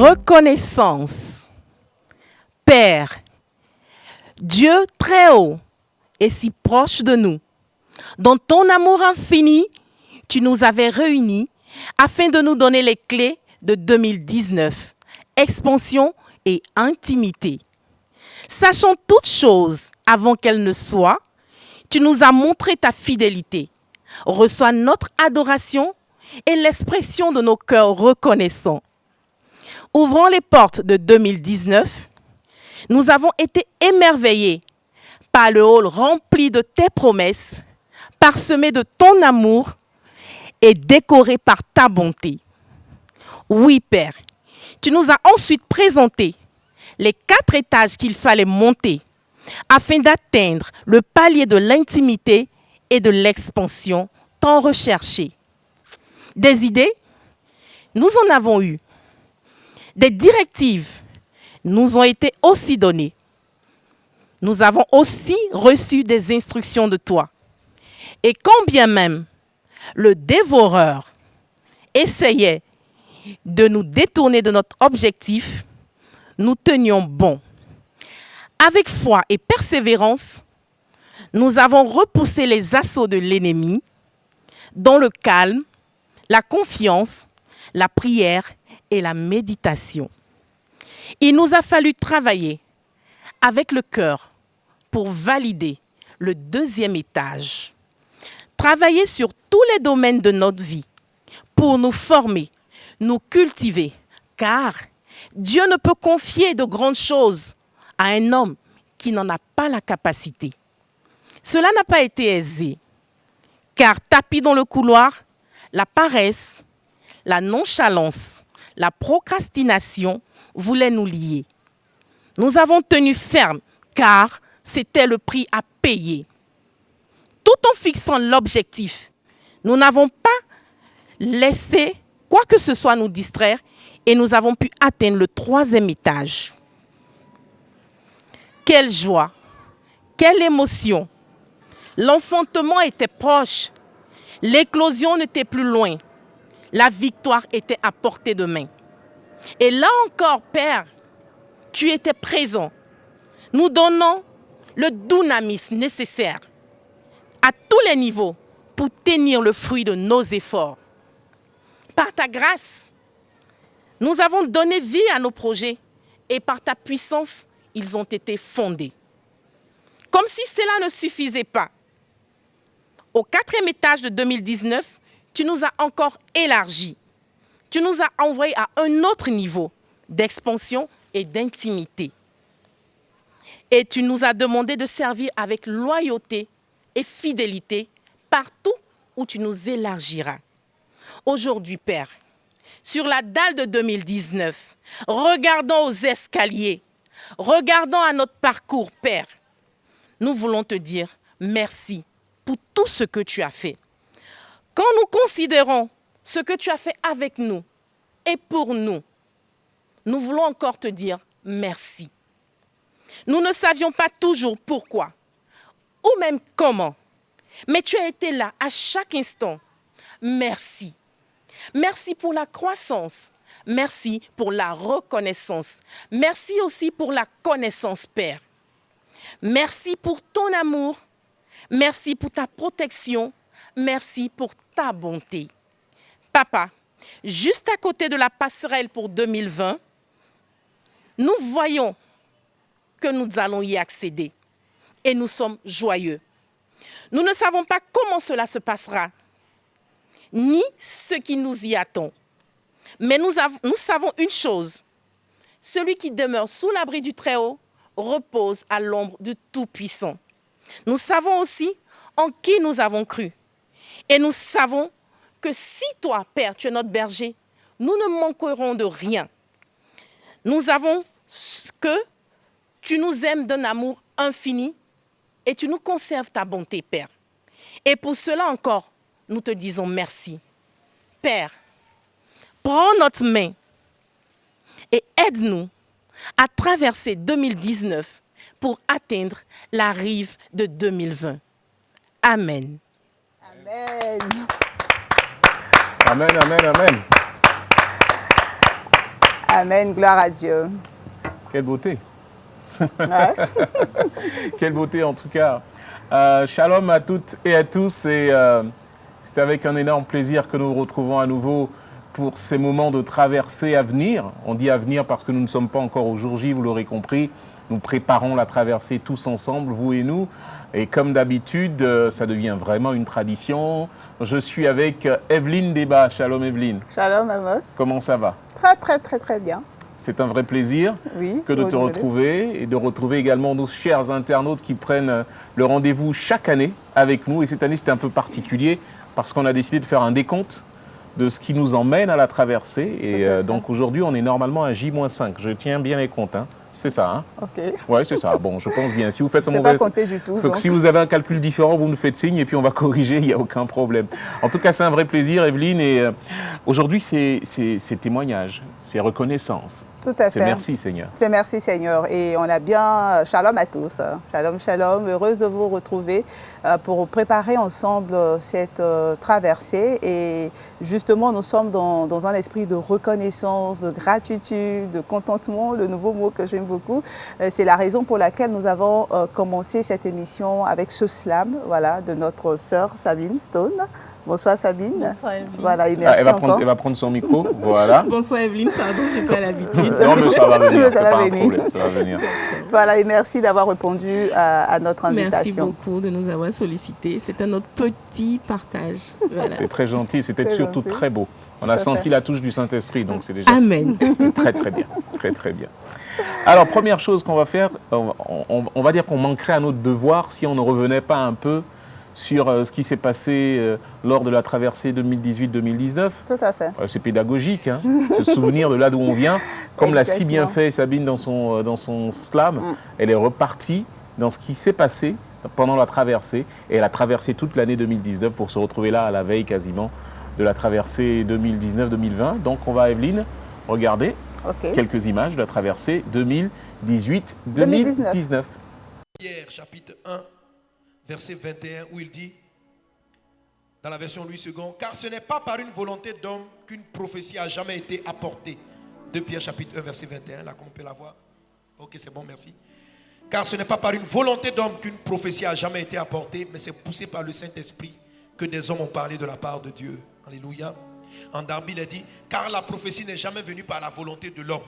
Reconnaissance. Père, Dieu très haut et si proche de nous, dans ton amour infini, tu nous avais réunis afin de nous donner les clés de 2019, expansion et intimité. Sachant toutes choses avant qu'elles ne soient, tu nous as montré ta fidélité. Reçois notre adoration et l'expression de nos cœurs reconnaissants. Ouvrant les portes de 2019, nous avons été émerveillés par le hall rempli de tes promesses, parsemé de ton amour et décoré par ta bonté. Oui, Père, tu nous as ensuite présenté les 4 étages qu'il fallait monter afin d'atteindre le palier de l'intimité et de l'expansion tant recherchés. Des idées, nous en avons eu. Des directives nous ont été aussi données. Nous avons aussi reçu des instructions de toi. Et quand bien même le dévoreur essayait de nous détourner de notre objectif, nous tenions bon. Avec foi et persévérance, nous avons repoussé les assauts de l'ennemi dans le calme, la confiance, la prière et la méditation. Il nous a fallu travailler avec le cœur pour valider le 2e étage. Travailler sur tous les domaines de notre vie pour nous former, nous cultiver, car Dieu ne peut confier de grandes choses à un homme qui n'en a pas la capacité. Cela n'a pas été aisé, car tapis dans le couloir, la paresse, la nonchalance, la procrastination voulaient nous lier. Nous avons tenu ferme, car c'était le prix à payer. Tout en fixant l'objectif, nous n'avons pas laissé quoi que ce soit nous distraire et nous avons pu atteindre le 3e étage. Quelle joie, quelle émotion. L'enfantement était proche, l'éclosion n'était plus loin, la victoire était à portée de main. Et là encore, Père, tu étais présent, nous donnant le dynamisme nécessaire à tous les niveaux pour tenir le fruit de nos efforts. Par ta grâce, nous avons donné vie à nos projets et par ta puissance, ils ont été fondés. Comme si cela ne suffisait pas. Au 4e étage de 2019, tu nous as encore élargis. Tu nous as envoyés à un autre niveau d'expansion et d'intimité. Et tu nous as demandé de servir avec loyauté et fidélité partout où tu nous élargiras. Aujourd'hui, Père, sur la dalle de 2019, regardons aux escaliers, regardons à notre parcours, Père. Nous voulons te dire merci pour tout ce que tu as fait. Quand nous considérons ce que tu as fait avec nous et pour nous, nous voulons encore te dire merci. Nous ne savions pas toujours pourquoi ou même comment, mais tu as été là à chaque instant. Merci. Merci pour la croissance. Merci pour la reconnaissance. Merci aussi pour la connaissance, Père. Merci pour ton amour. Merci pour ta protection. Merci pour ta bonté. Papa, juste à côté de la passerelle pour 2020, nous voyons que nous allons y accéder et nous sommes joyeux. Nous ne savons pas comment cela se passera, ni ce qui nous y attend. Mais nous savons une chose, celui qui demeure sous l'abri du Très-Haut repose à l'ombre du Tout-Puissant. Nous savons aussi en qui nous avons cru. Et nous savons que si toi, Père, tu es notre berger, nous ne manquerons de rien. Nous savons que tu nous aimes d'un amour infini et tu nous conserves ta bonté, Père. Et pour cela encore, nous te disons merci. Père, prends notre main et aide-nous à traverser 2019 pour atteindre la rive de 2020. Amen. Amen. Amen, amen, amen. Amen, gloire à Dieu. Quelle beauté. Ouais. Quelle beauté en tout cas. Shalom à toutes et à tous. Et c'est avec un énorme plaisir que nous nous retrouvons à nouveau pour ces moments de traversée à venir. On dit à venir parce que nous ne sommes pas encore au jour J, vous l'aurez compris. Nous préparons la traversée tous ensemble, vous et nous. Et comme d'habitude, ça devient vraiment une tradition. Je suis avec Evelyne Débat. Shalom Evelyne. Shalom Amos. Comment ça va? Très bien. C'est un vrai plaisir que de te retrouver et de retrouver également nos chers internautes qui prennent le rendez-vous chaque année avec nous. Et cette année, c'était un peu particulier parce qu'on a décidé de faire un décompte de ce qui nous emmène à la traversée. Et donc aujourd'hui, on est normalement à J-5. Je tiens bien les comptes, hein. C'est ça, hein? Ok. Oui, c'est ça. Bon, je pense bien. Si vous faites je ne sais pas compter du tout. Si vous avez un calcul différent, vous nous faites signe et puis on va corriger, il n'y a aucun problème. En tout cas, c'est un vrai plaisir, Evelyne. Et aujourd'hui, c'est témoignage, c'est reconnaissance. Tout à fait. C'est merci, Seigneur. C'est merci, Seigneur. Et on a bien... Shalom à tous. Shalom, shalom. Heureuse de vous retrouver pour préparer ensemble cette traversée. Et justement, nous sommes dans un esprit de reconnaissance, de gratitude, de contentement, le nouveau mot que j'aime beaucoup. C'est la raison pour laquelle nous avons commencé cette émission avec ce slam, voilà, de notre sœur Sabine Stone. Bonsoir Sabine. Bonsoir Evelyne. Voilà, et merci elle va prendre son micro, voilà. Bonsoir Evelyne, pardon, je n'ai pas l'habitude. Non, mais ça va venir, c'est pas un venir. problème, ça va venir. Voilà, et merci d'avoir répondu à notre invitation. Merci beaucoup de nous avoir sollicités. C'était notre petit partage. Voilà. C'est très gentil, c'était surtout très beau. On a senti la touche du Saint-Esprit, donc c'est déjà Amen. Très bien, très bien. Alors, première chose qu'on va faire, on va dire qu'on manquerait à notre devoir si on ne revenait pas un peu sur ce qui s'est passé lors de la traversée 2018-2019. Tout à fait. C'est pédagogique, hein, se souvenir de là d'où on vient. Comme l'a si bien fait Sabine dans son slam, elle est repartie dans ce qui s'est passé pendant la traversée. Et elle a traversé toute l'année 2019 pour se retrouver là à la veille quasiment de la traversée 2019-2020. Donc on va, Evelyne, regarder quelques images de la traversée 2018-2019. Pierre, chapitre 1. Verset 21, où il dit, dans la version Louis II, car ce n'est pas par une volonté d'homme qu'une prophétie a jamais été apportée. 2 Pierre chapitre 1, verset 21, là, comme on peut la voir. Ok, c'est bon, merci. Car ce n'est pas par une volonté d'homme qu'une prophétie a jamais été apportée, mais c'est poussé par le Saint-Esprit que des hommes ont parlé de la part de Dieu. Alléluia. En Darby, il a dit, car la prophétie n'est jamais venue par la volonté de l'homme,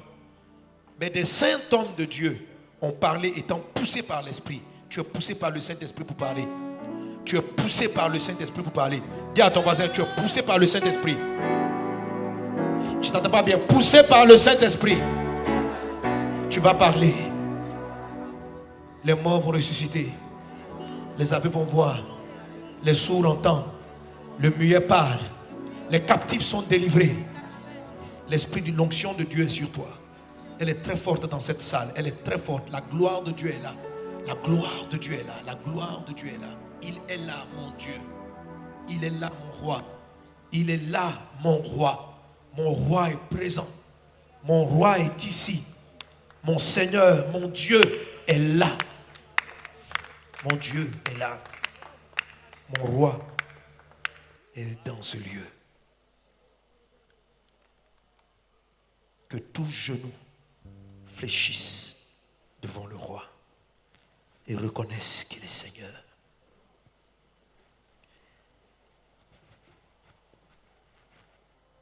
mais des saints hommes de Dieu ont parlé étant poussés par l'Esprit. Tu es poussé par le Saint-Esprit pour parler. Tu es poussé par le Saint-Esprit pour parler. Dis à ton voisin, tu es poussé par le Saint-Esprit. Je ne t'entends pas bien. Poussé par le Saint-Esprit. Tu vas parler. Les morts vont ressusciter. Les aveugles vont voir. Les sourds entendent. Le muet parle. Les captifs sont délivrés. L'esprit d'une onction de Dieu est sur toi. Elle est très forte dans cette salle. Elle est très forte. La gloire de Dieu est là. La gloire de Dieu est là. La gloire de Dieu est là. Il est là, mon Dieu. Il est là, mon roi. Il est là, mon roi. Mon roi est présent. Mon roi est ici. Mon Seigneur, mon Dieu est là. Mon Dieu est là. Mon roi est dans ce lieu. Que tout genou fléchisse devant le roi et reconnaisse qu'il est Seigneur.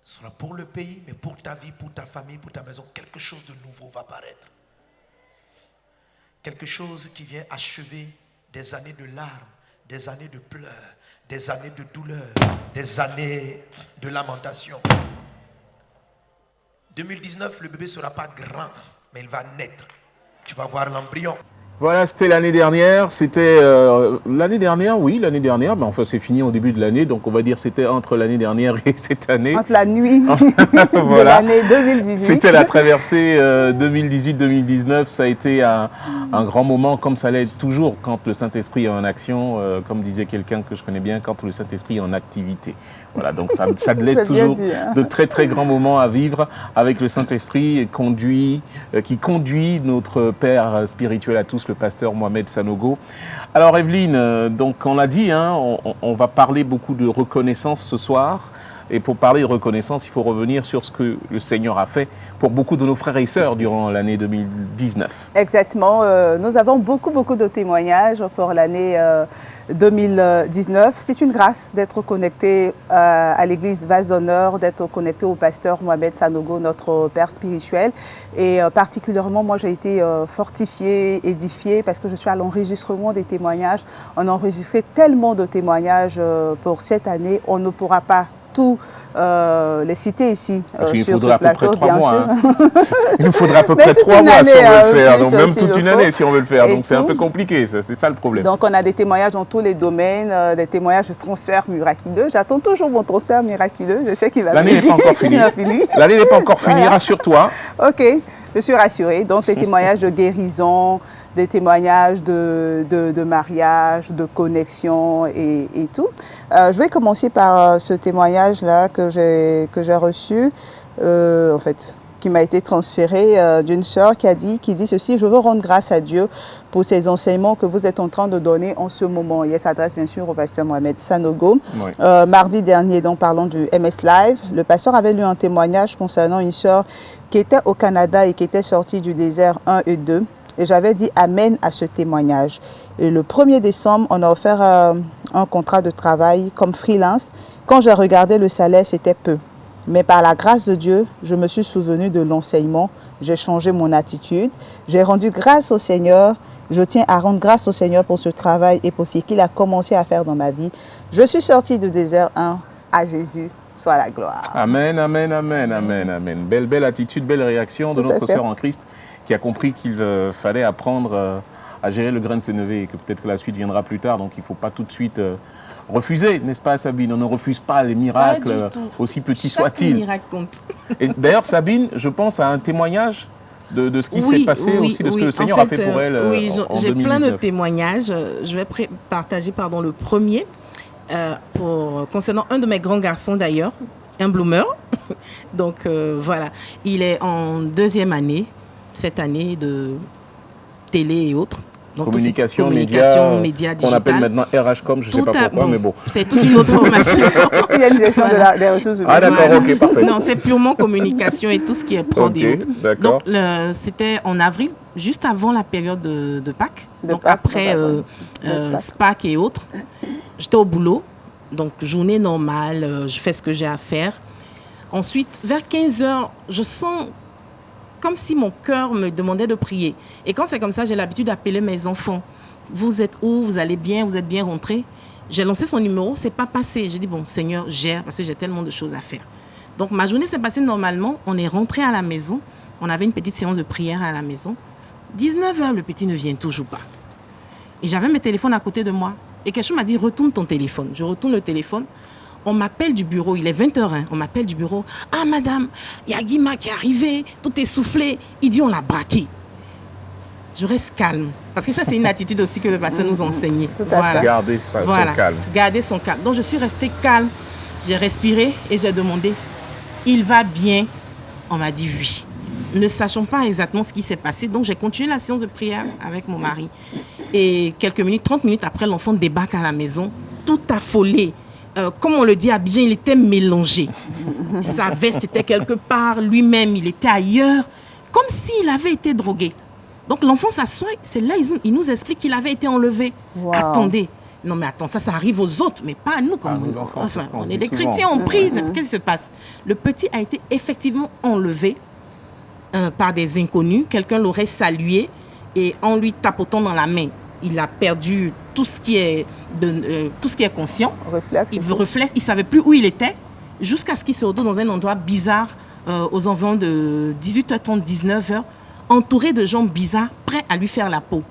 Ce sera pour le pays, mais pour ta vie, pour ta famille, pour ta maison, quelque chose de nouveau va paraître. Quelque chose qui vient achever des années de larmes, des années de pleurs, des années de douleur, des années de lamentation. 2019, le bébé ne sera pas grand, mais il va naître. Tu vas voir l'embryon. Voilà, c'était l'année dernière. C'était l'année dernière, oui, l'année dernière. Mais enfin, c'est fini au début de l'année. Donc, on va dire c'était entre l'année dernière et cette année. Entre la nuit voilà. de l'année 2018. C'était la traversée 2018-2019. Ça a été un grand moment, comme ça l'est toujours quand le Saint-Esprit est en action. Comme disait quelqu'un que je connais bien, quand le Saint-Esprit est en activité. Voilà, donc ça laisse toujours dit, hein. de très, très grands moments à vivre avec le Saint-Esprit qui conduit notre Père spirituel à tous, le pasteur Mohamed Sanogo. Alors Evelyne, donc on l'a dit, hein, on va parler beaucoup de reconnaissance ce soir. Et pour parler de reconnaissance, il faut revenir sur ce que le Seigneur a fait pour beaucoup de nos frères et sœurs durant l'année 2019. Exactement. Nous avons beaucoup de témoignages pour l'année 2019. C'est une grâce d'être connecté à l'église Vase d'Honneur, d'être connecté au pasteur Mohamed Sanogo, notre père spirituel. Et particulièrement, moi, j'ai été fortifiée, édifiée parce que je suis à l'enregistrement des témoignages. On a enregistré tellement de témoignages pour cette année. On ne pourra pas tout les citer ici. Il faudra à peu près 3 mois. Il nous faudra à peu près 3 mois si on veut le faire. Donc même toute une année si on veut le faire. Donc c'est un peu compliqué, c'est ça le problème. Donc on a des témoignages dans tous les domaines, des témoignages de transfert miraculeux. J'attends toujours mon transfert miraculeux. Je sais qu'il va venir. L'année n'est pas encore finie. L'année n'est pas encore finie, rassure-toi. Ok, je suis rassurée. Donc les témoignages de guérison, des témoignages de mariage, de connexion et tout. Je vais commencer par ce témoignage-là que j'ai reçu, en fait, qui m'a été transféré d'une sœur qui dit ceci: je veux rendre grâce à Dieu pour ces enseignements que vous êtes en train de donner en ce moment. Et elle s'adresse bien sûr au pasteur Mohamed Sanogo. Oui. Mardi dernier, donc parlons du MS Live, le pasteur avait lu un témoignage concernant une sœur qui était au Canada et qui était sortie du désert 1 et 2. Et j'avais dit amen à ce témoignage. Et le 1er décembre, on a offert un contrat de travail comme freelance. Quand j'ai regardé le salaire, c'était peu. Mais par la grâce de Dieu, je me suis souvenu de l'enseignement. J'ai changé mon attitude. J'ai rendu grâce au Seigneur. Je tiens à rendre grâce au Seigneur pour ce travail et pour ce qu'il a commencé à faire dans ma vie. Je suis sortie du désert 1. À Jésus soit la gloire. Amen, amen, amen, amen, amen. Belle attitude, belle réaction de notre sœur en Christ qui a compris qu'il fallait apprendre à gérer le grain de sénévé et que peut-être que la suite viendra plus tard. Donc il ne faut pas tout de suite refuser, n'est-ce pas Sabine? On ne refuse pas les miracles, aussi petits soient-ils. Miracle compte. Et d'ailleurs Sabine, je pense à un témoignage de ce qui s'est passé aussi, de ce que le Seigneur a fait pour elle en 2019. J'ai plein de témoignages. Je vais partager le premier concernant un de mes grands garçons d'ailleurs, un bloomer. Donc voilà, il est en 2e année, cette année de télé et autres. Donc, communication média digital. On appelle maintenant RHCOM, je ne sais pas pourquoi, mais bon. C'est toute une autre formation. Parce qu'il y a une gestion des ressources humaines. Ah d'accord, ok, parfait. Non, c'est purement communication et tout ce qui est prod et autres. D'accord. Donc c'était en avril, juste avant la période de Pâques. Donc après SPAC et autres. J'étais au boulot, donc journée normale, je fais ce que j'ai à faire. Ensuite, vers 15h, je sens comme si mon cœur me demandait de prier. Et quand c'est comme ça, j'ai l'habitude d'appeler mes enfants. Vous êtes où? Vous allez bien? Vous êtes bien rentrés? J'ai lancé son numéro, c'est pas passé. J'ai dit, bon, Seigneur, gère, parce que j'ai tellement de choses à faire. Donc, ma journée s'est passée normalement. On est rentré à la maison. On avait une petite séance de prière à la maison. 19h, le petit ne vient toujours pas. Et j'avais mes téléphones à côté de moi. Et quelque chose m'a dit, retourne ton téléphone. Je retourne le téléphone. On m'appelle du bureau, il est 20h01, on m'appelle du bureau. Ah madame, il y a Guima qui est arrivé, tout est soufflé. Il dit on l'a braqué. Je reste calme. Parce que ça, c'est une attitude aussi que le pasteur nous enseignait. Tout à fait. Garder son calme. Garder son calme. Donc je suis restée calme, j'ai respiré et j'ai demandé, il va bien? On m'a dit oui. Ne sachant pas exactement ce qui s'est passé, donc j'ai continué la séance de prière avec mon mari. Et quelques minutes, 30 minutes après, l'enfant débarque à la maison, tout affolé. Comme on le dit à Abidjan, il était mélangé. Sa veste était quelque part, lui-même, il était ailleurs, comme s'il avait été drogué. Donc l'enfant s'assoit, c'est là il nous explique qu'il avait été enlevé. Wow. Attendez, non mais attends, ça arrive aux autres, mais pas à nous. On est des chrétiens, on prie. Qu'est-ce qui se passe? Le petit a été effectivement enlevé par des inconnus. Quelqu'un l'aurait salué et en lui tapotant dans la main, il a perdu tout ce qui est conscient. Réflexe. Il ne savait plus où il était jusqu'à ce qu'il se retrouve dans un endroit bizarre aux environs de 18h30, 19h, entouré de gens bizarres, prêts à lui faire la peau.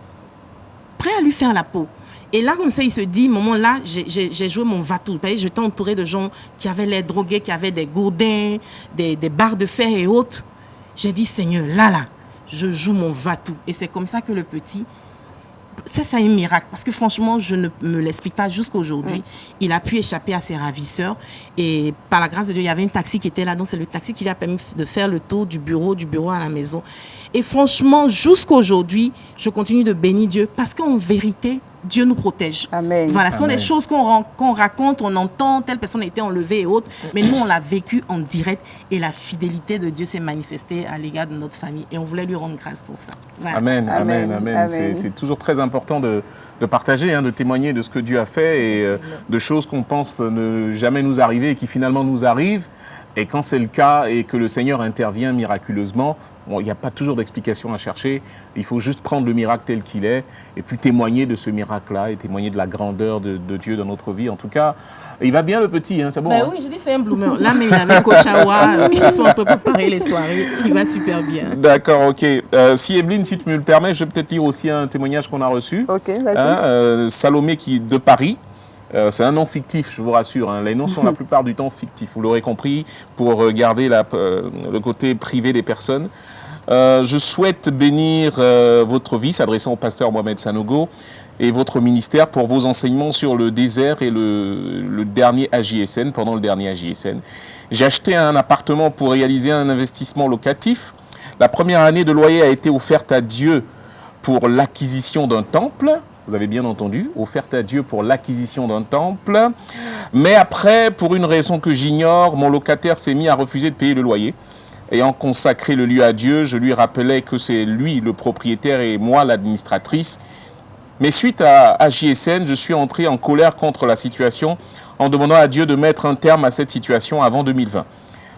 Et là, comme ça, il se dit, moment-là, j'ai joué mon va-tout. J'étais entouré de gens qui avaient l'air drogués, qui avaient des gourdins, des barres de fer et autres. J'ai dit, Seigneur, là, je joue mon va-tout. Et c'est comme ça que le petit... C'est un miracle, parce que franchement, je ne me l'explique pas jusqu'à aujourd'hui. Il a pu échapper à ses ravisseurs et par la grâce de Dieu, il y avait un taxi qui était là, donc c'est le taxi qui lui a permis de faire le tour du bureau à la maison. Et franchement, jusqu'à aujourd'hui, je continue de bénir Dieu parce qu'en vérité, Dieu nous protège. Amen. Voilà, ce sont Amen. des choses qu'on raconte, on entend, telle personne a été enlevée et autres, mais nous, on l'a vécu en direct et la fidélité de Dieu s'est manifestée à l'égard de notre famille et on voulait lui rendre grâce pour ça. Voilà. Amen, amen, Amen, amen. amen. C'est toujours très important de partager, de témoigner de ce que Dieu a fait et de choses qu'on pense ne jamais nous arriver et qui finalement nous arrivent. Et quand c'est le cas et que le Seigneur intervient miraculeusement, bon, il n'y a pas toujours d'explication à chercher. Il faut juste prendre le miracle tel qu'il est et puis témoigner de ce miracle-là et témoigner de la grandeur de Dieu dans notre vie. En tout cas, il va bien le petit, c'est bon. Ben oui, je dis c'est un bloomer. Là, mais il avait Coach Awa, ils sont en train de préparer les soirées. Il va super bien. D'accord, ok. Si Evelyne, si tu me le permets, je vais peut-être lire aussi un témoignage qu'on a reçu. Ok, vas-y. Salomé qui de Paris. C'est un nom fictif, je vous rassure. Les noms sont la plupart du temps fictifs. Vous l'aurez compris, pour garder le côté privé des personnes. Je souhaite bénir votre vie, s'adressant au pasteur Mohamed Sanogo, et votre ministère pour vos enseignements sur le désert et le dernier AJSN, pendant le dernier AJSN. J'ai acheté un appartement pour réaliser un investissement locatif. La première année de loyer a été offerte à Dieu pour l'acquisition d'un temple. Vous avez bien entendu, offerte à Dieu pour l'acquisition d'un temple. Mais après, pour une raison que j'ignore, mon locataire s'est mis à refuser de payer le loyer. Ayant consacré le lieu à Dieu, je lui rappelais que c'est lui le propriétaire et moi l'administratrice. Mais suite à JSN, je suis entré en colère contre la situation en demandant à Dieu de mettre un terme à cette situation avant 2020.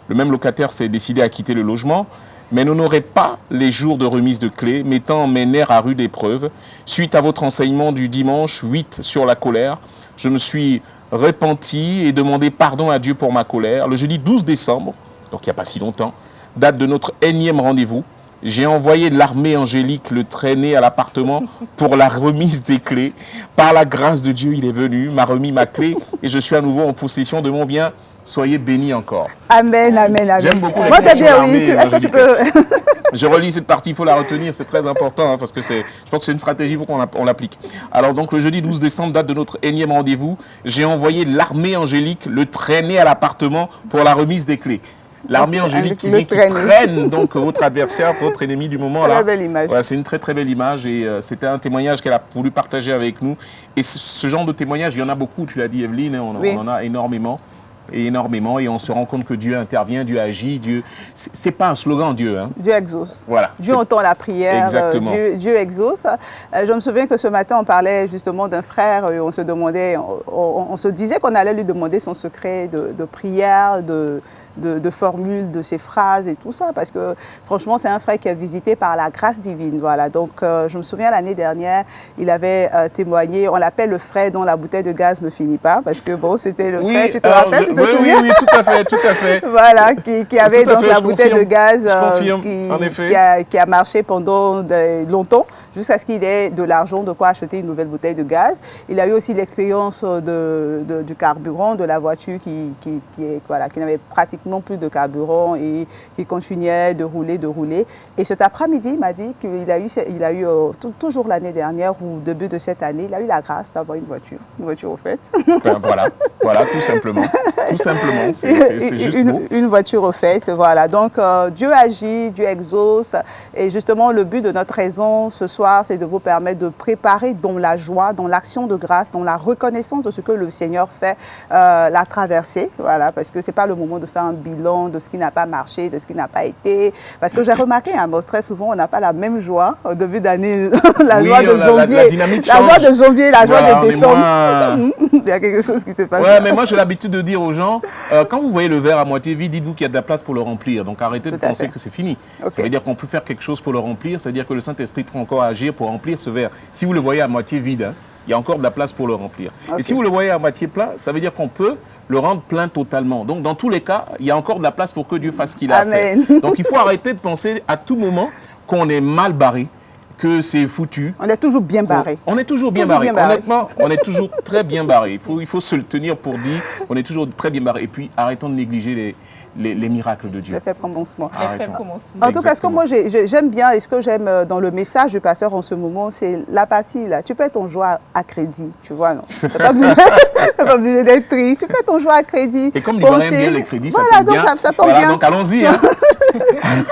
Le même locataire s'est décidé à quitter le logement, mais n'honorait pas les jours de remise de clés, mettant mes nerfs à rude épreuve. Suite à votre enseignement du dimanche 8 sur la colère, je me suis repenti et demandé pardon à Dieu pour ma colère. Le jeudi 12 décembre, donc il n'y a pas si longtemps, date de notre énième rendez-vous, j'ai envoyé l'armée angélique le traîner à l'appartement pour la remise des clés. Par la grâce de Dieu, il est venu, m'a remis ma clé et je suis à nouveau en possession de mon bien. Soyez bénis encore. Amen, amen, amen. J'aime beaucoup Moi, j'aime bien, l'armée oui. Est-ce que tu angélique. peux... Je relis cette partie, il faut la retenir, c'est très important parce que je pense que c'est une stratégie, il faut qu'on l'applique. Alors donc le jeudi 12 décembre, date de notre énième rendez-vous, j'ai envoyé l'armée angélique le traîner à l'appartement pour la remise des clés. L'armée angélique qui traîne donc votre adversaire, votre ennemi du moment. Là. Très belle image. Voilà, c'est une très très belle image et c'était un témoignage qu'elle a voulu partager avec nous. Et ce genre de témoignage, il y en a beaucoup, tu l'as dit Evelyne, on en a énormément. Et on se rend compte que Dieu intervient, Dieu agit, Dieu. C'est pas un slogan Dieu. Dieu exauce. Voilà. Dieu entend la prière. Exactement. Dieu exauce. Je me souviens que ce matin on parlait justement d'un frère. On se demandait, on se disait qu'on allait lui demander son secret de prière, de formules, de ses phrases et tout ça, parce que franchement c'est un frère qui est visité par la grâce divine. Voilà. Donc je me souviens l'année dernière, il avait témoigné. On l'appelle le frère dont la bouteille de gaz ne finit pas, parce que bon, c'était le frère. Tu te rappelles? Oui, tout à fait. Voilà, qui avait donc la bouteille de gaz qui a marché pendant longtemps, jusqu'à ce qu'il ait de l'argent de quoi acheter une nouvelle bouteille de gaz. Il a eu aussi l'expérience du carburant de la voiture qui n'avait pratiquement plus de carburant et qui continuait de rouler. Et cet après-midi, il m'a dit qu'il a eu toujours l'année dernière ou au début de cette année, il a eu la grâce d'avoir une voiture au fait. Ben, voilà, tout simplement. Tout simplement, c'est juste beau. Une voiture au fait, voilà. Donc Dieu agit, Dieu exauce. Et justement, le but de notre raison ce soir, c'est de vous permettre de préparer dans la joie, dans l'action de grâce, dans la reconnaissance de ce que le Seigneur fait, la traversée. Voilà, parce que ce n'est pas le moment de faire un bilan de ce qui n'a pas marché, de ce qui n'a pas été. Parce que j'ai remarqué, très souvent, on n'a pas la même joie au début d'année, la joie de janvier. La dynamique change. La joie de janvier, la joie de décembre. Il y a quelque chose qui s'est passé. Ouais, mais moi j'ai l'habitude de dire aux gens, quand vous voyez le verre à moitié vide, dites-vous qu'il y a de la place pour le remplir. Donc arrêtez de penser que c'est fini. Okay. Ça veut dire qu'on peut faire quelque chose pour le remplir, c'est-à-dire que le Saint-Esprit peut encore agir pour remplir ce verre. Si vous le voyez à moitié vide, il y a encore de la place pour le remplir. Okay. Et si vous le voyez à moitié plein, ça veut dire qu'on peut le rendre plein totalement. Donc dans tous les cas, il y a encore de la place pour que Dieu fasse ce qu'il a fait. Donc il faut arrêter de penser à tout moment qu'on est mal barré, que c'est foutu. On est toujours bien barré. On est toujours bien barré. Honnêtement, on est toujours très bien barré. Il faut se le tenir pour dire on est toujours très bien barré. Et puis arrêtons de négliger les miracles de Dieu. Le fait commencement. Arrêtons. En tout cas, ce que Exactement. moi j'aime bien et ce que j'aime dans le message du pasteur en ce moment, c'est la partie là. Tu paies ton joie à crédit, tu vois, non? Tu n'as pas besoin d'être triste. Tu paies ton joie à crédit. Et comme l'Ivoirien aime bien les crédits, ça voilà, tombe donc bien. ça tombe Voilà, bien. donc allons-y. Hein.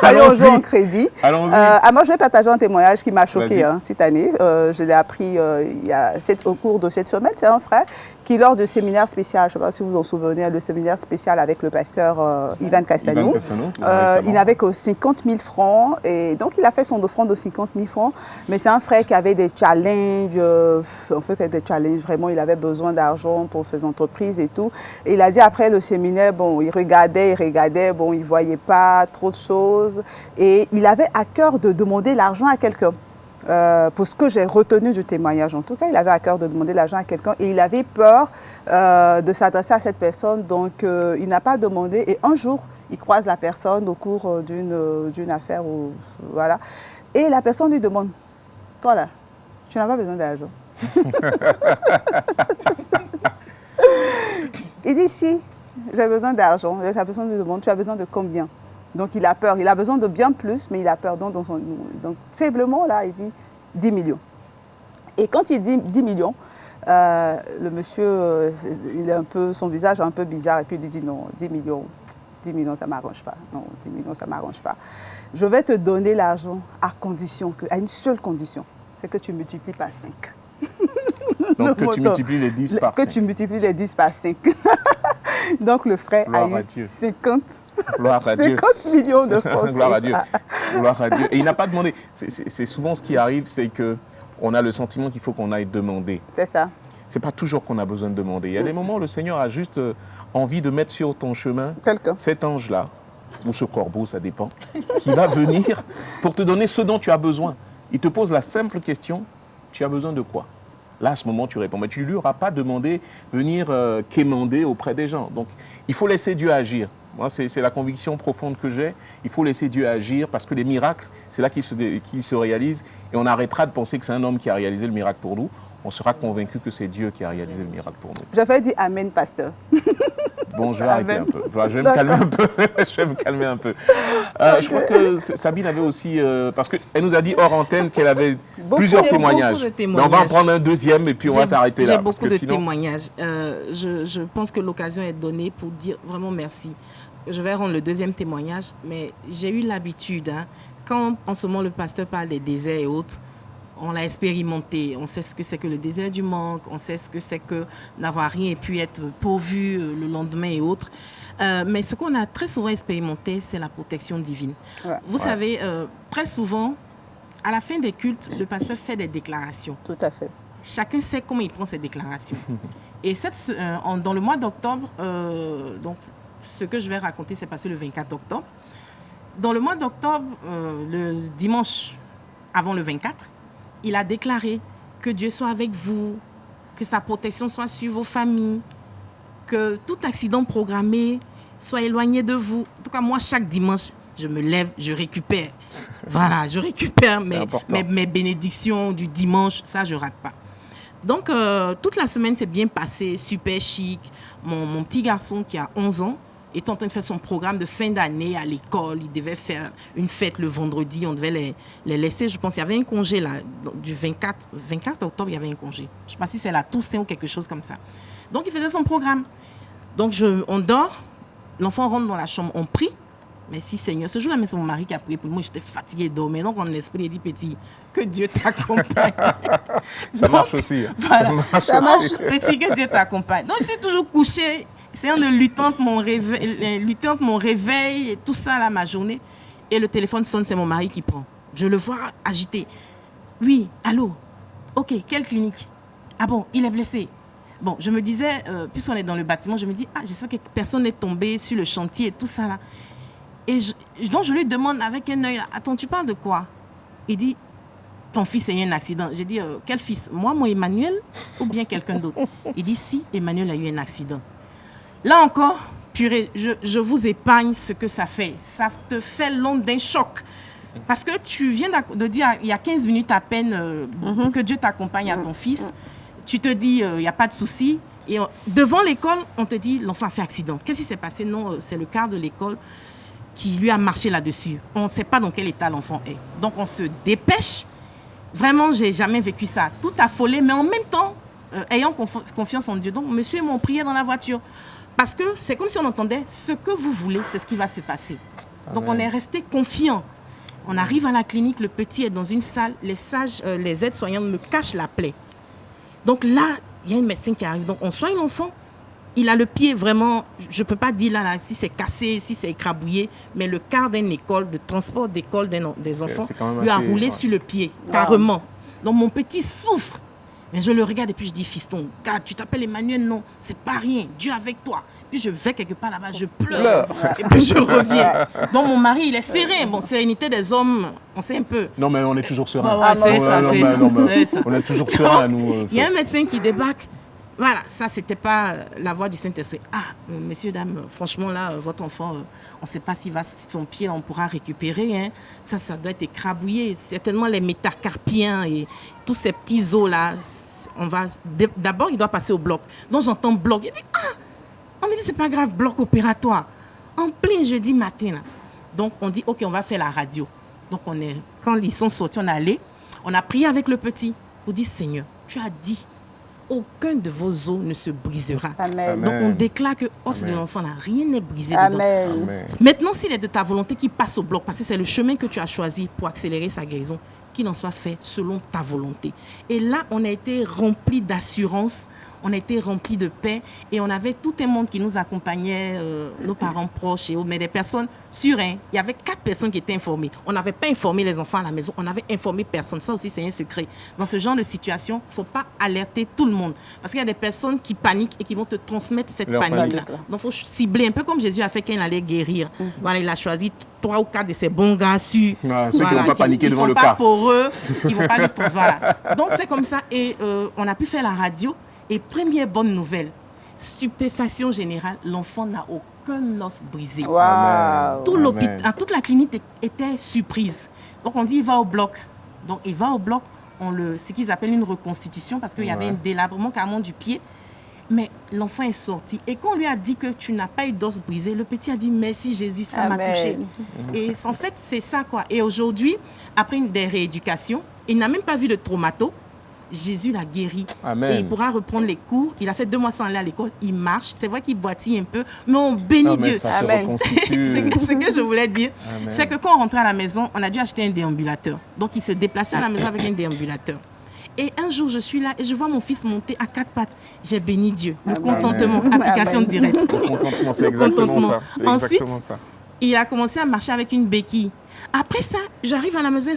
Allons jouer en Allons-y. crédit. Allons-y. Moi, je vais partager un témoignage qui m'a choqué Vas-y. cette année. Je l'ai appris au cours de cette semaine. C'est un frère qui, lors du séminaire spécial, je ne sais pas si vous vous en souvenez, le séminaire spécial avec le pasteur Ivan Castagno, Ivan Castagno, récemment. il n'avait que 50 000 francs. Et donc, il a fait son offrande de 50 000 francs. Mais c'est un frère qui avait des challenges. Vraiment, il avait besoin d'argent pour ses entreprises et tout. Et il a dit après le séminaire, bon, il regardait, bon, il ne voyait pas trop de choses. Et il avait à cœur de demander l'argent à quelqu'un. Pour ce que j'ai retenu du témoignage, en tout cas, il avait à cœur de demander l'argent à quelqu'un et il avait peur de s'adresser à cette personne. Donc, il n'a pas demandé. Et un jour, il croise la personne au cours d'une affaire. Voilà. Et la personne lui demande, toi là, tu n'as pas besoin d'argent. Il dit, si, j'ai besoin d'argent. La personne lui demande, tu as besoin de combien? Donc, il a peur. Il a besoin de bien plus, mais il a peur. Donc faiblement, là, il dit 10 millions. Et quand il dit 10 millions, le monsieur, son visage est un peu bizarre. Et puis, il dit non, 10 millions, ça ne m'arrange pas. Non, 10 millions, ça ne m'arrange pas. Je vais te donner l'argent à une seule condition. C'est que tu multiplies par 5. Donc, que tu multiplies les 10 par 5. Que tu multiplies les 10 par 5. Donc, le frère Gloire a à eu Dieu. 50 Gloire à Dieu. 50 millions de francs. Gloire à Dieu. Gloire à Dieu. Et il n'a pas demandé. C'est souvent ce qui arrive, c'est qu'on a le sentiment qu'il faut qu'on aille demander. C'est ça. Ce n'est pas toujours qu'on a besoin de demander. Il y a des moments où le Seigneur a juste envie de mettre sur ton chemin Quelqu'un. cet ange-là, ou ce corbeau, ça dépend, qui va venir pour te donner ce dont tu as besoin. Il te pose la simple question, tu as besoin de quoi? Là, à ce moment, tu réponds. Mais tu ne lui auras pas demandé venir quémander auprès des gens. Donc, il faut laisser Dieu agir. Moi, c'est la conviction profonde que j'ai. Il faut laisser Dieu agir parce que les miracles, c'est là qu'ils se réalisent. Et on arrêtera de penser que c'est un homme qui a réalisé le miracle pour nous. On sera convaincu que c'est Dieu qui a réalisé le miracle pour nous. J'avais dit Amen, pasteur. Bon, je vais arrêter un peu. Enfin, je vais me calmer un peu. Je vais me calmer un peu. Je crois que Sabine avait aussi... parce qu'elle nous a dit hors antenne qu'elle avait plusieurs témoignages. Beaucoup de témoignages. Mais on va en prendre un deuxième et puis on va s'arrêter là. J'ai beaucoup de témoignages. Je pense que l'occasion est donnée pour dire vraiment merci. Je vais rendre le deuxième témoignage, mais j'ai eu l'habitude, quand en ce moment le pasteur parle des déserts et autres, on l'a expérimenté, on sait ce que c'est que le désert du manque, on sait ce que c'est que n'avoir rien et puis être pourvu le lendemain et autres. Mais ce qu'on a très souvent expérimenté, c'est la protection divine. Ouais. Vous savez, très souvent, à la fin des cultes, le pasteur fait des déclarations. Tout à fait. Chacun sait comment il prend ses déclarations. Et dans le mois d'octobre, donc, ce que je vais raconter, c'est passé le 24 octobre. Dans le mois d'octobre, le dimanche avant le 24, il a déclaré que Dieu soit avec vous, que sa protection soit sur vos familles, que tout accident programmé soit éloigné de vous. En tout cas, moi, chaque dimanche, je me lève, je récupère. Voilà, je récupère mes bénédictions du dimanche. Ça, je ne rate pas. Donc, toute la semaine s'est bien passée, super chic. Mon petit garçon qui a 11 ans est en train de faire son programme de fin d'année à l'école. Il devait faire une fête le vendredi. On devait les laisser. Je pense qu'il y avait un congé là, du 24 octobre, il y avait un congé. Je ne sais pas si c'est la Toussaint ou quelque chose comme ça. Donc, il faisait son programme. Donc, on dort. L'enfant rentre dans la chambre. On prie. Merci Seigneur. Ce jour-là, c'est mon mari qui a prié pour moi. J'étais fatiguée de dormir. Donc, en esprit, il dit, petit, que Dieu t'accompagne. Ça marche aussi. Voilà, ça marche aussi. Petit, que Dieu t'accompagne. Donc, je suis toujours couchée, essayant de lutter entre mon réveil et tout ça, là, ma journée. Et le téléphone sonne, c'est mon mari qui prend. Je le vois agité. Oui, allô? OK, quelle clinique? Ah bon, il est blessé. Bon, je me disais, puisqu'on est dans le bâtiment, je me dis, j'espère que personne n'est tombé sur le chantier et tout ça, là. Et donc, je lui demande avec un œil, attends, tu parles de quoi? Il dit, ton fils a eu un accident. J'ai dit, quel fils? Moi, Emmanuel, ou bien quelqu'un d'autre? Il dit, si, Emmanuel a eu un accident. Là encore, purée, je vous épargne ce que ça fait. Ça te fait l'onde d'un choc. Parce que tu viens de dire, il y a 15 minutes à peine, que Dieu t'accompagne à ton fils. Tu te dis, il n'y a pas de souci. Et devant l'école, on te dit, l'enfant a fait accident. Qu'est-ce qui s'est passé? Non, c'est le quart de l'école qui lui a marché là-dessus. On ne sait pas dans quel état l'enfant est. Donc, on se dépêche. Vraiment, je n'ai jamais vécu ça. Tout affolé, mais en même temps, ayant confiance en Dieu. Donc, monsieur et moi, on priait dans la voiture. Parce que c'est comme si on entendait, ce que vous voulez, c'est ce qui va se passer. Donc, on est resté confiant. On arrive à la clinique, le petit est dans une salle. Les sages, les aides-soignantes me cachent la plaie. Donc là, il y a un médecin qui arrive. Donc, on soigne l'enfant. Il a le pied vraiment, je ne peux pas dire là, si c'est cassé, si c'est écrabouillé, mais le quart d'une école, de transport d'école des enfants, lui a roulé sur le pied, carrément. Donc mon petit souffre. Mais je le regarde et puis je dis, fiston, regarde, tu t'appelles Emmanuel, non, c'est pas rien, Dieu avec toi. Puis je vais quelque part là-bas, je pleure. Et puis je reviens. Donc mon mari, il est serein. Bon, sérénité des hommes, on sait un peu. Non, mais on est toujours serein. Bah ouais, c'est ça. On est toujours serein, nous. Il y a un médecin qui débarque. Voilà, ça, c'était pas la voix du Saint-Esprit. Ah, messieurs, dames, franchement, là, votre enfant, on ne sait pas s'il va, son pied, on pourra récupérer. Hein. Ça doit être écrabouillé. Certainement, les métacarpiens et tous ces petits os-là, d'abord, il doit passer au bloc. Donc, j'entends bloc. Il dit, on me dit, c'est pas grave, bloc opératoire. En plein jeudi matin, là. Donc, on dit, OK, on va faire la radio. Donc, quand ils sont sortis, on est allé, on a prié avec le petit pour dire, Seigneur, tu as dit, aucun de vos os ne se brisera. Amen. Donc on déclare que os de l'enfant, là, rien n'est brisé Amen. dedans. Amen. Maintenant, s'il est de ta volonté qu'il passe au bloc, parce que c'est le chemin que tu as choisi pour accélérer sa guérison, qu'il en soit fait selon ta volonté. Et là, on a été remplis d'assurance, on a été remplis de paix et on avait tout un monde qui nous accompagnait, nos parents proches, mais des personnes sûres. Hein. Il y avait 4 personnes qui étaient informées. On n'avait pas informé les enfants à la maison, on avait informé personne. Ça aussi, c'est un secret. Dans ce genre de situation, il ne faut pas alerter tout le monde. Parce qu'il y a des personnes qui paniquent et qui vont te transmettre cette panique-là. Donc, il faut cibler un peu comme Jésus a fait quand il allait guérir. Voilà, il a choisi 3 ou 4 de ses bons gars sûrs. Ceux qui ne vont pas paniquer devant le cas. Qui ne sont pas poreux, qui ne vont pas lui... Voilà. Donc, c'est comme ça. Et on a pu faire la radio. Et première bonne nouvelle, stupéfaction générale, l'enfant n'a aucun os brisé. Wow. Tout l'hôpital, toute la clinique était surprise. Donc on dit il va au bloc. Donc il va au bloc, ce qu'ils appellent une reconstitution parce qu'il y avait un délabrement carrément du pied. Mais l'enfant est sorti. Et quand on lui a dit que tu n'as pas eu d'os brisé, le petit a dit merci Jésus, ça m'a touché. Et en fait, c'est ça quoi. Et aujourd'hui, après des rééducations, il n'a même pas vu de traumato. Jésus l'a guéri. Amen. Et il pourra reprendre les cours. Il a fait 2 mois sans aller à l'école. Il marche. C'est vrai qu'il boitille un peu, mais on bénit Dieu. Ça se reconstitue. Ce que je voulais dire, c'est que quand on rentrait à la maison, on a dû acheter un déambulateur. Donc, il se déplaçait à la maison avec un déambulateur. Et un jour, je suis là et je vois mon fils monter à 4 pattes. J'ai béni Dieu. Le contentement, application directe. Le contentement, c'est exactement ça. Ensuite, il a commencé à marcher avec une béquille. Après ça, j'arrive à la maison,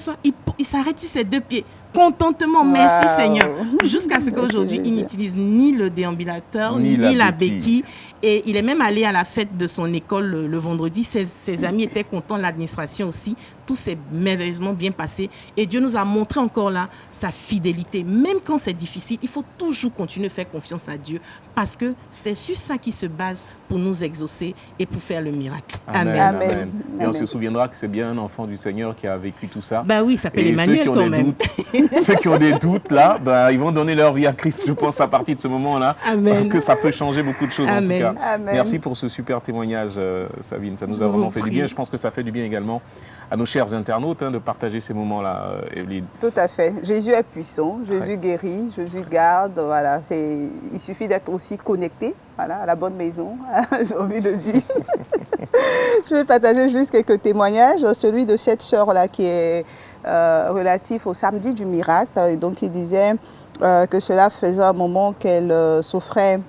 il s'arrête sur ses 2 pieds. Contentement, merci Seigneur. Jusqu'à ce qu'aujourd'hui, il n'utilise ni le déambulateur, ni la béquille. Et il est même allé à la fête de son école le vendredi. Ses amis étaient contents, l'administration aussi. Tout s'est merveilleusement bien passé. Et Dieu nous a montré encore là sa fidélité. Même quand c'est difficile, il faut toujours continuer à faire confiance à Dieu. Parce que c'est sur ça qu'il se base pour nous exaucer et pour faire le miracle. Amen. Amen. Et on se souviendra que c'est bien un enfant du Seigneur qui a vécu tout ça. Ben oui, il s'appelle Emmanuel quand même. Ceux qui ont des doutes, là, ils vont donner leur vie à Christ, je pense, à partir de ce moment-là. Amen. Parce que ça peut changer beaucoup de choses, en tout cas. Amen. Merci pour ce super témoignage, Sabine. Ça nous a vraiment fait du bien. Je pense que ça fait du bien également à nos chers internautes de partager ces moments-là, Evelyne. Tout à fait. Jésus est puissant, Jésus guérit, Jésus garde. Voilà. Il suffit d'être aussi connecté à la bonne maison, j'ai envie de dire. Je vais partager juste quelques témoignages. Celui de cette sœur-là qui est relatif au samedi du miracle. Et donc, il disait que cela faisait un moment qu'elle souffrait,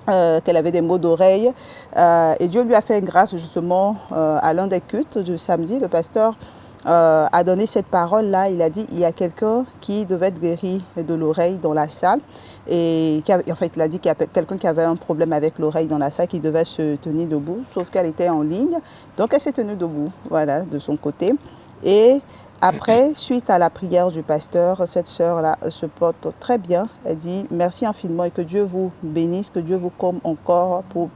qu'elle avait des maux d'oreille. Et Dieu lui a fait grâce justement à l'un des cultes du samedi. Le pasteur a donné cette parole-là. Il a dit il y a quelqu'un qui devait être guéri de l'oreille dans la salle. Et en fait, il a dit qu'il y a quelqu'un qui avait un problème avec l'oreille dans la salle qui devait se tenir debout, sauf qu'elle était en ligne. Donc, elle s'est tenue debout, voilà, de son côté. Et Après, suite à la prière du pasteur, cette sœur-là se porte très bien. Elle dit merci infiniment et que Dieu vous bénisse, que Dieu vous comble encore pour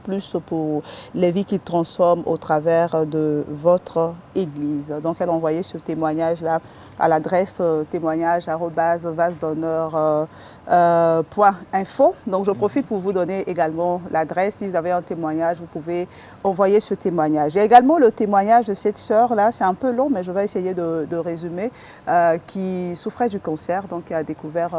les vies qu'il transforme au travers de votre église. Donc elle a envoyé ce témoignage-là à l'adresse témoignage@vasdonneur.info. Donc je profite pour vous donner également l'adresse. Si vous avez un témoignage, vous pouvez envoyer ce témoignage. Il y a également le témoignage de cette sœur-là, c'est un peu long, mais je vais essayer de résumer, qui souffrait du cancer, donc on a découvert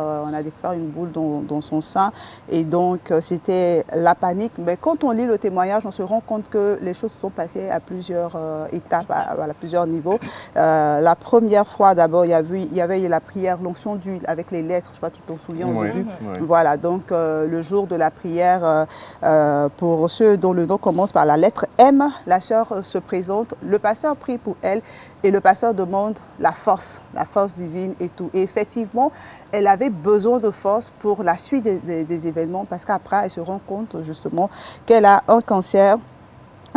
une boule dans son sein, et donc c'était la panique. Mais quand on lit le témoignage, on se rend compte que les choses se sont passées à plusieurs étapes, à plusieurs niveaux. La première fois, d'abord, il y avait la prière, l'onction d'huile avec les lettres, je ne sais pas si tu t'en souviens au début. Oui. Voilà, donc le jour de la prière, pour ceux dont le nom commence par la lettre M, la sœur se présente, le pasteur prie pour elle et le pasteur demande la force divine et tout. Et effectivement, elle avait besoin de force pour la suite des événements, parce qu'après, elle se rend compte justement qu'elle a un cancer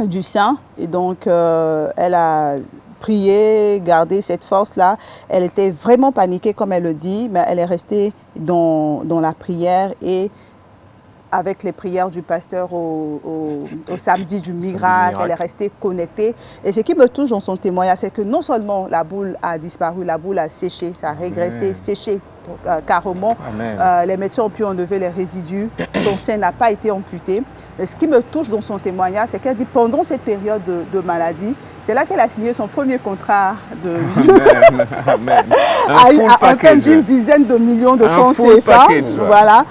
du sein, et donc elle a prié, gardé cette force-là. Elle était vraiment paniquée, comme elle le dit, mais elle est restée dans la prière, et avec les prières du pasteur au samedi du miracle, elle est restée connectée. Et ce qui me touche dans son témoignage, c'est que non seulement la boule a disparu, la boule a séché, ça a régressé, séché carrément. Les médecins ont pu enlever les résidus, son sein n'a pas été amputé. Et ce qui me touche dans son témoignage, c'est qu'elle dit pendant cette période de maladie, c'est là qu'elle a signé son premier contrat de à d'une dizaine de millions de francs CFA. Voilà.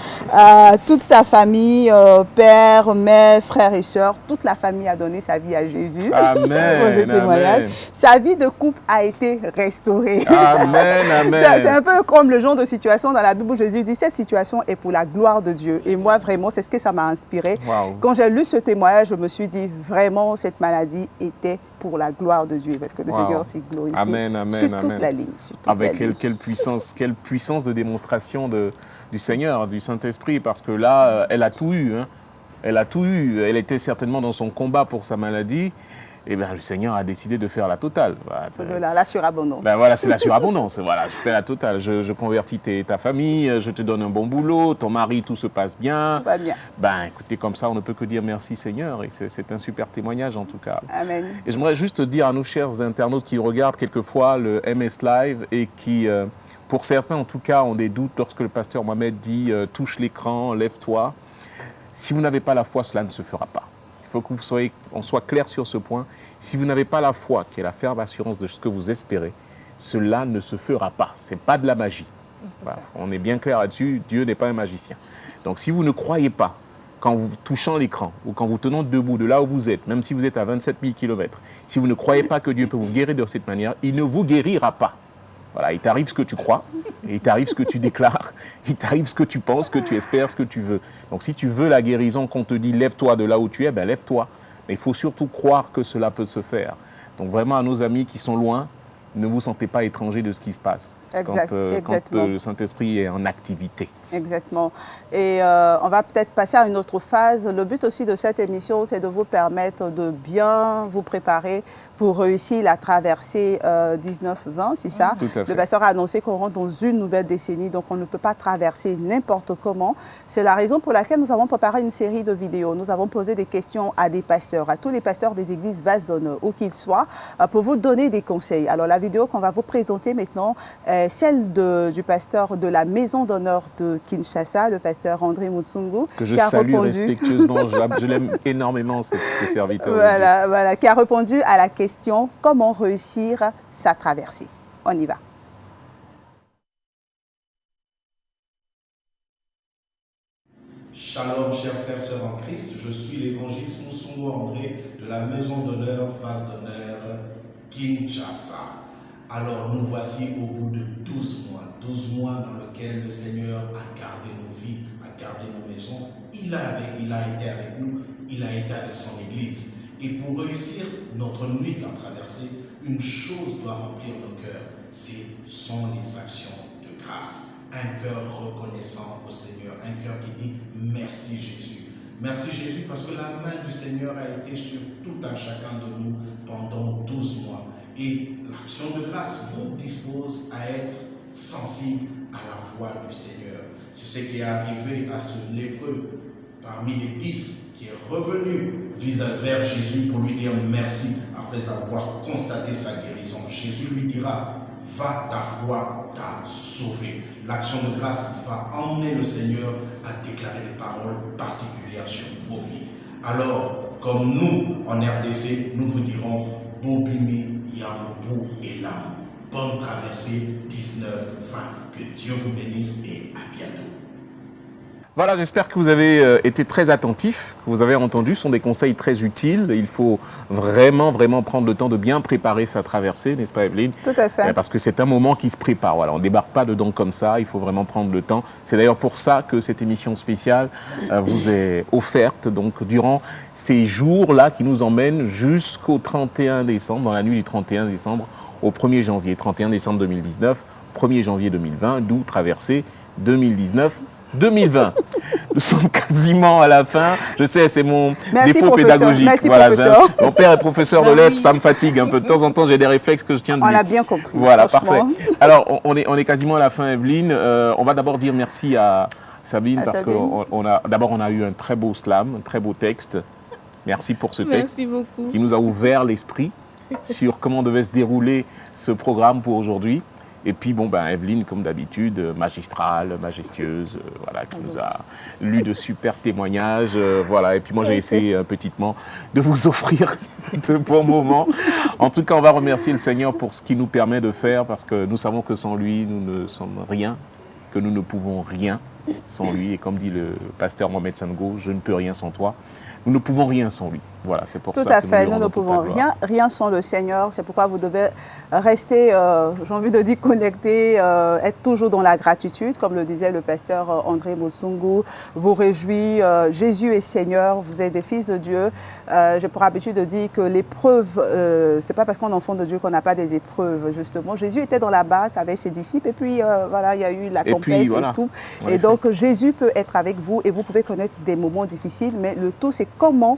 Toute sa famille, père, mère, frères et sœurs, toute la famille a donné sa vie à Jésus. Amen. Amen. Sa vie de couple a été restaurée. Amen. Amen. C'est un peu comme le genre de situation dans la Bible où Jésus dit cette situation est pour la gloire de Dieu. Et moi, vraiment, c'est ce que ça m'a inspiré. Wow. Quand j'ai lu ce témoignage, je me suis dit vraiment, cette maladie était pour la gloire de Dieu, parce que le Seigneur s'est glorifié sur toute la ligne. Avec quelle puissance de démonstration du Seigneur, du Saint-Esprit, parce que là, elle a tout eu. Hein. Elle a tout eu. Elle était certainement dans son combat pour sa maladie. Et bien, le Seigneur a décidé de faire la totale. Voilà, la surabondance. Ben voilà, c'est la surabondance. Voilà, je fais la totale. Je convertis ta famille, je te donne un bon boulot, ton mari, tout se passe bien. Tout va bien. Ben écoutez, comme ça, on ne peut que dire merci Seigneur. Et c'est un super témoignage en tout cas. Amen. Et j'aimerais juste dire à nos chers internautes qui regardent quelquefois le MS Live et qui, pour certains en tout cas, ont des doutes lorsque le pasteur Mohamed dit « touche l'écran, lève-toi ». Si vous n'avez pas la foi, cela ne se fera pas. Il faut qu'on soit clair sur ce point. Si vous n'avez pas la foi, qui est la ferme assurance de ce que vous espérez, cela ne se fera pas. Ce n'est pas de la magie. Voilà. On est bien clair là-dessus, Dieu n'est pas un magicien. Donc si vous ne croyez pas, quand vous touchant l'écran ou quand vous tenant debout de là où vous êtes, même si vous êtes à 27 000 km, si vous ne croyez pas que Dieu peut vous guérir de cette manière, il ne vous guérira pas. Voilà, il t'arrive ce que tu crois, et il t'arrive ce que tu déclares, il t'arrive ce que tu penses, ce que tu espères, ce que tu veux. Donc si tu veux la guérison, qu'on te dit lève-toi de là où tu es, ben lève-toi. Mais il faut surtout croire que cela peut se faire. Donc vraiment à nos amis qui sont loin, ne vous sentez pas étranger de ce qui se passe quand le Saint-Esprit est en activité. Exactement. Et on va peut-être passer à une autre phase. Le but aussi de cette émission, c'est de vous permettre de bien vous préparer pour réussir la traversée 19-20, c'est ça? Tout à fait. Le pasteur a annoncé qu'on rentre dans une nouvelle décennie, donc on ne peut pas traverser n'importe comment. C'est la raison pour laquelle nous avons préparé une série de vidéos. Nous avons posé des questions à des pasteurs, à tous les pasteurs des églises Vasdonneur, où qu'ils soient, pour vous donner des conseils. Alors la vidéo qu'on va vous présenter maintenant est celle du pasteur de la Maison d'honneur de Kinshasa, le pasteur André Mutsungu. Que je salue respectueusement, je l'aime énormément, ce serviteur. Voilà, qui a répondu à la question « Comment réussir sa traversée ?» On y va. Shalom, chers frères et sœurs en Christ, je suis l'évangéliste Mutsungu André de la Maison d'honneur Vasdonneur Kinshasa. Alors nous voici au bout de 12 mois dans lesquels le Seigneur a gardé nos vies, a gardé nos maisons. Il a été avec nous, il a été avec son Église. Et pour réussir notre nuit de la traversée, une chose doit remplir nos cœurs, ce sont les actions de grâce. Un cœur reconnaissant au Seigneur, un cœur qui dit merci Jésus. Merci Jésus parce que la main du Seigneur a été sur tout un chacun de nous pendant 12 mois. Et l'action de grâce vous dispose à être sensible à la voix du Seigneur. C'est ce qui est arrivé à ce lépreux parmi les 10 qui est revenu vers Jésus pour lui dire merci après avoir constaté sa guérison. Jésus lui dira, va, ta foi t'a sauvé. L'action de grâce va emmener le Seigneur à déclarer des paroles particulières sur vos vies. Alors, comme nous, en RDC, nous vous dirons, Bobimi, Yamoubou et l'âme. Bonne traversée 19-20. Que Dieu vous bénisse et à bientôt. Voilà, j'espère que vous avez été très attentifs, que vous avez entendu. Ce sont des conseils très utiles. Il faut vraiment prendre le temps de bien préparer sa traversée, n'est-ce pas Evelyne? Tout à fait. Parce que c'est un moment qui se prépare. Voilà, on ne débarque pas dedans comme ça, il faut vraiment prendre le temps. C'est d'ailleurs pour ça que cette émission spéciale vous est offerte donc, durant ces jours-là qui nous emmènent jusqu'au 31 décembre, dans la nuit du 31 décembre au 1er janvier. 31 décembre 2019, 1er janvier 2020, d'où traversée 2019-2020. Nous sommes quasiment à la fin. Je sais, c'est mon défaut pédagogique. Merci, voilà, professeur. Mon père est professeur de lettres, ça me fatigue un peu. De temps en temps, j'ai des réflexes que je tiens de lui. On a bien compris. Voilà, parfait. Alors, on est quasiment à la fin, Evelyne. On va d'abord dire merci à Sabine parce qu'on a eu un très beau slam, un très beau texte. Merci pour ce texte. Merci beaucoup. Qui nous a ouvert l'esprit sur comment devait se dérouler ce programme pour aujourd'hui. Et puis, Evelyne, comme d'habitude, magistrale, majestueuse, voilà, qui nous a lu de super témoignages. Voilà. Et puis moi, j'ai essayé petitement de vous offrir de bons moments. En tout cas, on va remercier le Seigneur pour ce qu'il nous permet de faire, parce que nous savons que sans lui, nous ne sommes rien, que nous ne pouvons rien sans lui. Et comme dit le pasteur Mohamed Sango, je ne peux rien sans toi. Nous ne pouvons rien sans lui. Voilà, c'est pour ça que Tout à fait, nous ne pouvons rien sans le Seigneur. C'est pourquoi vous devez rester, j'ai envie de dire, connecté, être toujours dans la gratitude, comme le disait le pasteur André Mosungu. Vous réjouir, Jésus est Seigneur, vous êtes des fils de Dieu. J'ai pour habitude de dire que l'épreuve, c'est pas parce qu'on est enfant de Dieu qu'on n'a pas des épreuves, justement. Jésus était dans la barque avec ses disciples et puis voilà, il y a eu la tempête et tout. Et donc Jésus peut être avec vous et vous pouvez connaître des moments difficiles, mais le tout c'est comment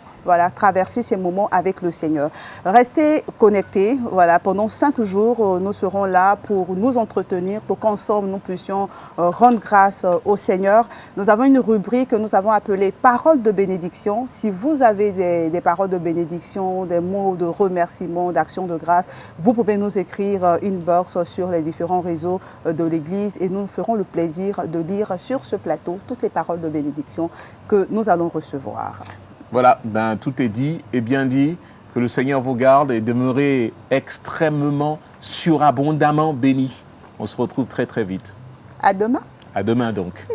traverser ces moments avec le Seigneur. Restez connectés. Voilà, pendant 5 jours, nous serons là pour nous entretenir, pour qu'ensemble nous puissions rendre grâce au Seigneur. Nous avons une rubrique que nous avons appelée Paroles de bénédiction. Si vous avez des paroles de bénédiction, des mots de remerciement, d'action de grâce, vous pouvez nous écrire une box sur les différents réseaux de l'Église et nous ferons le plaisir de lire sur ce plateau toutes les paroles de bénédiction que nous allons recevoir. Voilà, tout est dit et bien dit. Que le Seigneur vous garde et demeurez extrêmement, surabondamment bénis. On se retrouve très très vite. À demain. À demain donc.